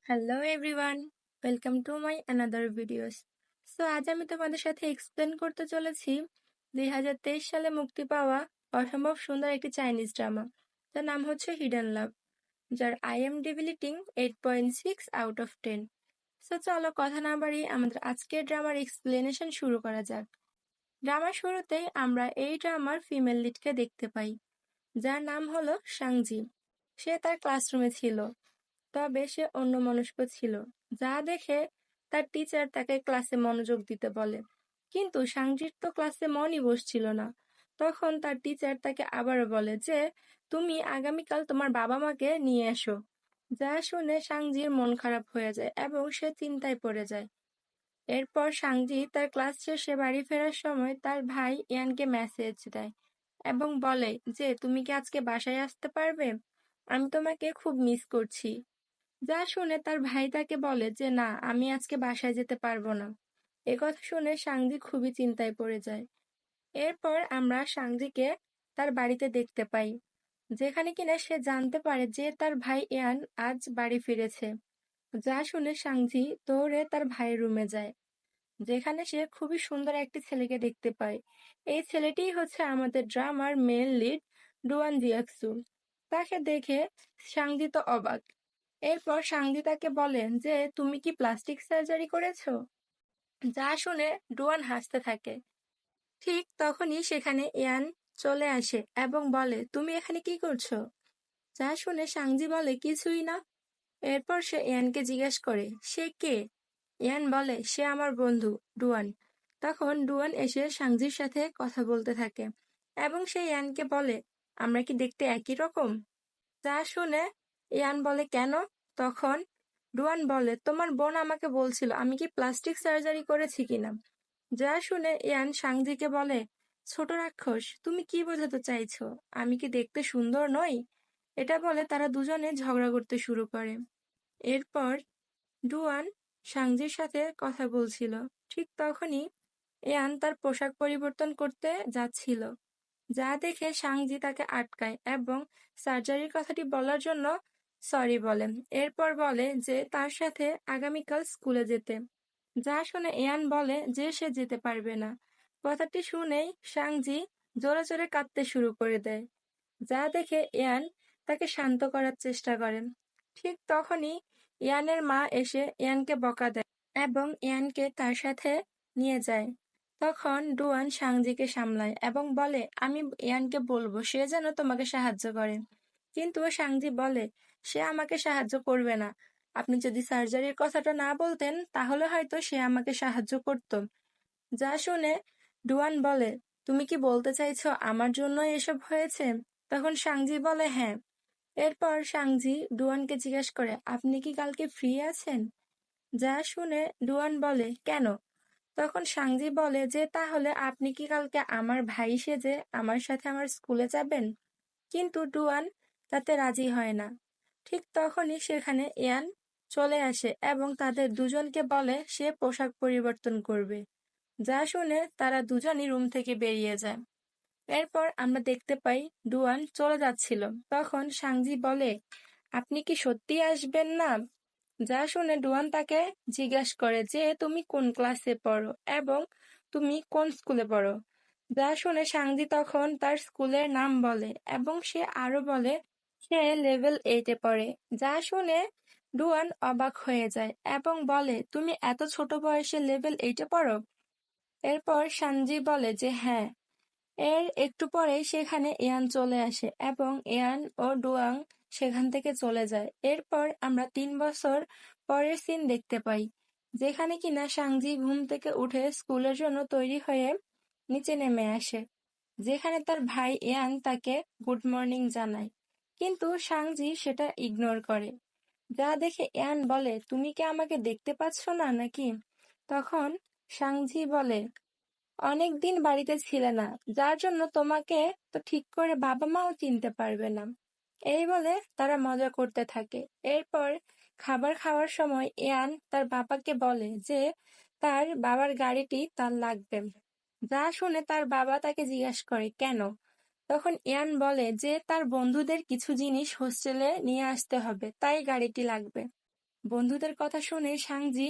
Hello everyone, welcome to my another videos. আজ আমি তোমাদের সাথে এক্সপ্লেন করতে চলেছি 2023 সালে মুক্তি পাওয়া অসম্ভব সুন্দর একটি চাইনিজ ড্রামা, যার নাম হচ্ছে হিডেন লাভ, যার IMDb রেটিং 8.6 আউট অফ 10। চলো কথা না বাড়িয়ে আমাদের আজকের ড্রামার এক্সপ্লেনেশন শুরু করা যাক। ড্রামার শুরুতেই আমরা এই ড্রামার ফিমেল লিডকে দেখতে পাই, যার নাম হলো সাংজি। সে তার ক্লাসরুমে ছিল, তবে সে অন্যমনস্ক ছিল, যা দেখে তার টিচার তাকে ক্লাসে মনোযোগ দিতে বলে। কিন্তু সাংজির তো ক্লাসে মনই বসছিল না। তখন তার টিচার তাকে আবারও বলে যে তুমি আগামীকাল তোমার বাবা মাকে নিয়ে এসো। যা শুনে সাংজির মন খারাপ হয়ে যায় এবং সে চিন্তায় পড়ে যায়। এরপর সাংজি তার ক্লাস শেষে বাড়ি ফেরার সময় তার ভাই ইয়ানকে মেসেজ দেয় এবং বলে যে তুমি কি আজকে বাসায় আসতে পারবে, আমি তোমাকে খুব মিস করছি। যা শুনে তার ভাই তাকে বলে যে না, আমি আজকে বাসায় যেতে পারবো না। কথা শুনে সাংজি খুবই চিন্তায় পড়ে যায়। এরপর আমরা সাংজিকে তার বাড়িতে দেখতে পাই, যেখানে কিনা সে জানতে পারে যে তার ভাই ইয়ান আজ বাড়ি ফিরেছে। যা শুনে সাংজি দৌড়ে তার ভাইয়ের রুমে যায়, যেখানে সে খুবই সুন্দর একটি ছেলেকে দেখতে পায়। এই ছেলেটিই হচ্ছে আমাদের ড্রামার মেন লিড, ডুয়ান জিয়াকসু। তাকে দেখে সাংজি তো অবাক। এরপর সাংজি তাকে বলেন যে তুমি কি প্লাস্টিক সার্জারি করেছো? যা শুনে ডুয়ান হাসতে থাকে। ঠিক তখনই সেখানে ইয়ান চলে আসে এবং বলে তুমি এখানে কি করছো? যা শুনে সাংজি বলে কিছুই না। এরপর সে ইয়ানকে জিজ্ঞেস করে সে কে। ইয়ান বলে সে আমার বন্ধু ডুয়ান। তখন ডুয়ান এসে সাংজির সাথে কথা বলতে থাকে এবং সে ইয়ানকে বলে আমরা কি দেখতে একই রকম? যা শুনে ইয়ান বলে কেন? তখন ডুয়ান বলে তোমার বোন আমাকে বলছিল আমি কি প্লাস্টিক সার্জারি করেছি কিনা। যা শুনে ইয়ান সাংজিকে বলে ছোট রাক্ষস, তুমি কি বোঝাতে চাইছো? আমি কি দেখতে সুন্দর নই? এটা বলে তারা দুজনে ঝগড়া করতে শুরু করে। এরপর ডুয়ান সাংজির সাথে কথা বলছিল। ঠিক তখনই ইয়ান তার পোশাক পরিবর্তন করতে যাচ্ছিল, যা দেখে সাংজি তাকে আটকায় এবং সার্জারির কথাটি বলার জন্য সরি বলে। এরপর বলে যে তার সাথে আগামীকাল স্কুলে যেতে। যা শুনে ইয়ান বলে যে সে যেতে পারবে না। কথাটি শুনেই সাংজি জোরে জোরে কাঁদতে শুরু করে দেয়, যা দেখে ইয়ান তাকে শান্ত করার চেষ্টা করেন। ঠিক তখনই ইয়ানের মা এসে ইয়ানকে বকা দেয় এবং ইয়ানকে তার সাথে নিয়ে যায়। তখন ডুয়ান সাংজিকে সামলায় এবং বলে আমি ইয়ানকে বলবো সে যেন তোমাকে সাহায্য করে। কিন্তু সাংজি বলে সে আমাকে সাহায্য করবে না। আপনি যদি সার্জারির কথাটা না বলতেন তাহলে হয়তো সে আমাকে সাহায্য করত। যা শুনে ডুয়ান বলে তুমি কি বলতে চাইছো আমার জন্য এসব হয়েছে? তখন সাংজি বলে হ্যাঁ। এরপর সাংজি ডুয়ানকে জিজ্ঞেস করে আপনি কি কালকে ফ্রি আছেন? যা শুনে ডুয়ান বলে কেন? তখন সাংজি বলে যে তাহলে আপনি কি কালকে আমার ভাই সেজে আমার সাথে আমার স্কুলে যাবেন? কিন্তু ডুয়ান তাতে রাজি হয় না। ঠিক তখনই সেখানে ইয়ান চলে আসে এবং তাদের দুজনকে বলে সে পোশাক পরিবর্তন করবে। যা শুনে তারা দুজনই রুম থেকে বেরিয়ে যায়। এরপর আমরা দেখতে পাই ডুয়ান চলে যাচ্ছিল। তখন সাংজি বলে আপনি কি সত্যি আসবেন না? যা শুনে ডুয়ান তাকে জিজ্ঞেস করে যে তুমি কোন ক্লাসে পড়ো এবং তুমি কোন স্কুলে পড়ো। যা শুনে সাংজি তখন তার স্কুলের নাম বলে এবং সে আরো বলে সে লেভেল 8-এ পড়ে। যা শুনে ডুয়ান অবাক হয়ে যায় এবং বলে তুমি এত ছোট বয়সে লেভেল 8-এ পড়ো? এরপর সানজি বলে যে হ্যাঁ। এর একটু পরেই সেখানে ইয়ান চলে আসে এবং ইয়ান ও ডুয়াং সেখান থেকে চলে যায়। এরপর আমরা 3 বছর পরের সিন দেখতে পাই, যেখানে কিনা সাংজি ঘুম থেকে উঠে স্কুলের জন্য তৈরি হয়ে নিচে নেমে আসে, যেখানে তার ভাই ইয়ান তাকে গুড মর্নিং জানায়। কিন্তু সাংজি সেটা ইগনোর করে। যা দেখে ইয়ান বলে তুমি কি আমাকে দেখতে পাচ্ছ না নাকি? তখন সাংজি বলে অনেক দিন বাড়িতে ছিলে না, যার জন্য তোমাকে তো ঠিক করে বাবা মাও চিনতে পারবে না। এই বলে তারা মজা করতে থাকে। এরপর খাবার খাওয়ার সময় ইয়ান তার বাবাকে বলে যে তার বাবার গাড়িটি তার লাগবে। যা শুনে তার বাবা তাকে জিজ্ঞাসা করে কেন? তখন ইয়ান বলে যে তার বন্ধুদের কিছু জিনিস হোস্টেলে নিয়ে আসতে হবে, তাই গাড়িটি লাগবে। বন্ধুদের কথা শুনে সাংজি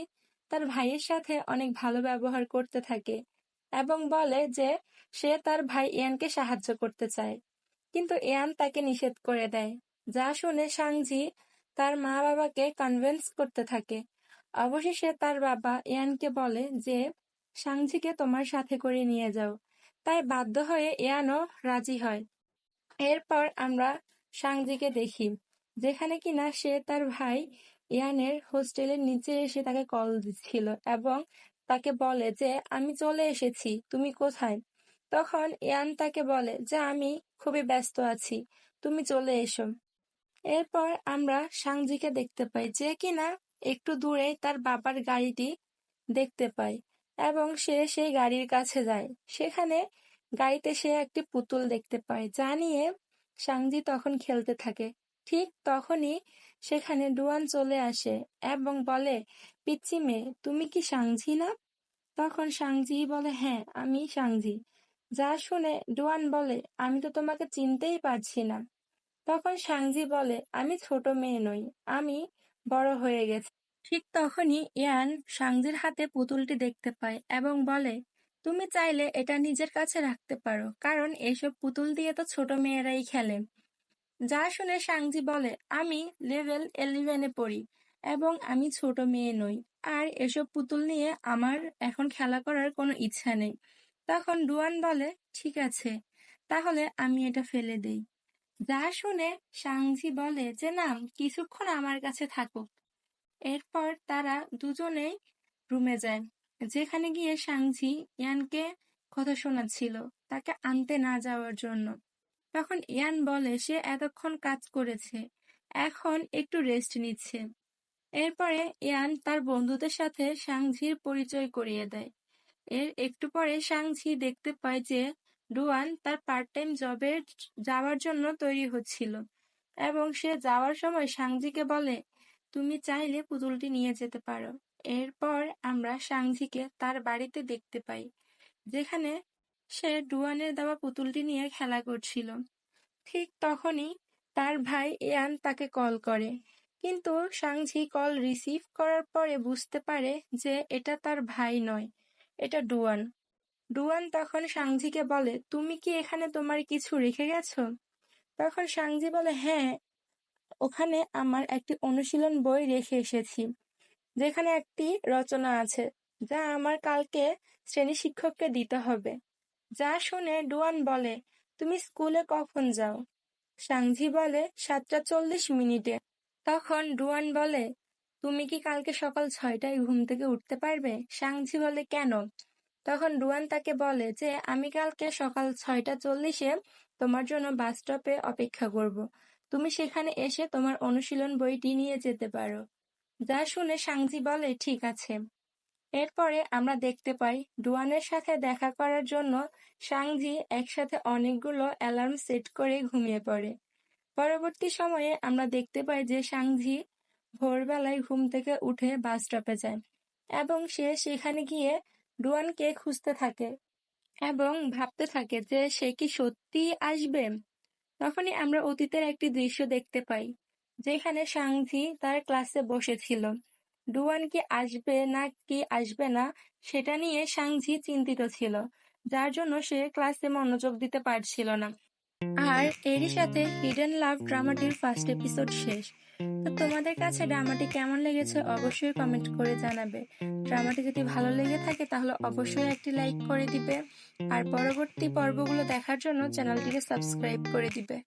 তার ভাইয়ের সাথে অনেক ভালো ব্যবহার করতে থাকে এবং বলে যে সে তার ভাই ইয়ানকে সাহায্য করতে চায়, কিন্তু ইয়ান তাকে নিষেধ করে দেয়। যা শুনে সাংজি তার মা বাবাকে কনভিন্স করতে থাকে। অবশেষে তার বাবা ইয়ানকে বলে যে সাংজিকে তোমার সাথে করে নিয়ে যাও, তাই বাধ্য হয়ে ইয়ানও রাজি হয়। এরপর আমরা সাংজিকে দেখি, যেখানে কিনা সে তার ভাই ইয়ানের হোস্টেলের নিচে এসে তাকে কল দিচ্ছিল এবং তাকে বলে যে আমি চলে এসেছি, তুমি কোথায়? তখন ইয়ান তাকে বলে যে আমি খুবই ব্যস্ত আছি, তুমি চলে এসো। এরপর আমরা সাংজিকে দেখতে পাই যে কিনা একটু দূরে তার বাবার গাড়িটি দেখতে পায় এবং সে সেই গাড়ির কাছে যায়। সেখানে গাড়িতে সে একটি পুতুল দেখতে পায়, যা নিয়ে সাংজি তখন খেলতে থাকে। ঠিক তখনই সেখানে ডুয়ান চলে আসে এবং বলে, পিচ্চি মেয়ে, তুমি কি সাংজি না? তখন সাংজি বলে, হ্যাঁ, আমি সাংজি। যা শুনে ডুয়ান বলে, আমি তো তোমাকে চিনতেই পারছি না। তখন সাংজি বলে, আমি ছোট মেয়ে নই, আমি বড় হয়ে গেছি। ঠিক তখনই ইয়ান সাংজির হাতে পুতুলটি দেখতে পায় এবং বলে, তুমি চাইলে এটা নিজের কাছে রাখতে পারো, কারণ এসব পুতুল দিয়ে তো ছোট মেয়েরাই খেলে। যা শুনে সাংজি বলে, আমি লেভেল 11-এ পড়ি এবং আমি ছোট মেয়ে নই, আর এসব পুতুল নিয়ে আমার এখন খেলা করার কোনো ইচ্ছা নেই। তখন ডুয়ান বলে, ঠিক আছে, তাহলে আমি এটা ফেলে দেই। যা শুনে সাংজি বলে যে না, কিছুক্ষণ আমার কাছে থাকুক। এরপর তারা দুজনেই রুমে যায়, যেখানে গিয়ে সাংজি ইয়ানকে কথা শোনাচ্ছিল তাকে আনতে না যাওয়ার জন্য। তখন ইয়ান বলে সে এতক্ষণ কাজ করেছে, এখন একটু রেস্ট নিচ্ছে। এরপরে ইয়ান তার বন্ধুদের সাথে সাংঝির পরিচয় করিয়ে দেয়। এর একটু পরে সাংঝি দেখতে পায় যে ডুয়ান তার পার্ট টাইম জবে যাওয়ার জন্য তৈরি হচ্ছিল এবং সে যাওয়ার সময় সাংজিকে বলে, তুমি চাইলে পুতুলটি নিয়ে যেতে পারো। এরপর আমরা সাংঝিকে তার বাড়িতে দেখতে পাই, যেখানে সে ডুয়ানের দেওয়া পুতুলটি নিয়ে খেলা করছিল। ঠিক তখনই তার ভাই ইয়ান তাকে কল করে, কিন্তু সাংঝি কল রিসিভ করার পরে বুঝতে পারে যে এটা তার ভাই নয়, এটা ডুয়ান। ডুয়ান তখন সাংঝিকে বলে, তুমি কি এখানে তোমার কিছু রেখে গেছো? তখন সাংজি বলে, হ্যাঁ, ওখানে আমার একটি অনুশীলন বই রেখে এসেছি, যেখানে একটি রচনা আছে যা আমার কালকে শ্রেণী শিক্ষককে দিতে হবে। যা শুনে ডুয়ান বলে, তুমি স্কুলে কখন যাও? সাংঝি বলে, 7:40 তখন ডুয়ান বলে, তুমি কি কালকে সকাল 6টায় ঘুম থেকে উঠতে পারবে? সাংঝি বলে, কেন? তখন ডুয়ান তাকে বলে যে আমি কালকে সকাল 6:40 তোমার জন্য বাস স্টপে অপেক্ষা করব, তুমি সেখানে এসে তোমার অনুশীলন বইটি নিয়ে যেতে পারো। যা শুনে সাংজি বলে, ঠিক আছে। এরপরে আমরা দেখতে পাই ডুয়ানের সাথে দেখা করার জন্য সাংজি একসাথে অনেকগুলো অ্যালার্ম সেট করে ঘুমিয়ে পড়ে। পরবর্তী সময়ে আমরা দেখতে পাই যে সাংজি ভোরবেলায় ঘুম থেকে উঠে বাস স্টপে যায় এবং সে সেখানে গিয়ে ডুয়ানকে খুঁজতে থাকে এবং ভাবতে থাকে যে সে কি সত্যিই আসবে। তখনই আমরা অতীতের একটি দৃশ্য দেখতে পাই, যেখানে সাংঝি তার ক্লাসে বসেছিল। ডুয়ান কি আসবে না কি আসবে না সেটা নিয়ে সাংঝি চিন্তিত ছিল, যার জন্য সে ক্লাসে মনোযোগ দিতে পারছিল না। আর এরই সাথে হিডেন লাভ ড্রামাটির ফার্স্ট এপিসোড শেষ। তো তোমাদের কাছে ড্রামাটি কেমন লেগেছে অবশ্যই কমেন্ট করে জানাবে। ড্রামাটি যদি ভালো লেগে থাকে তাহলে অবশ্যই একটি লাইক করে দিবে আর পরবর্তী পর্বগুলো দেখার জন্য চ্যানেলটিকে সাবস্ক্রাইব করে দিবে।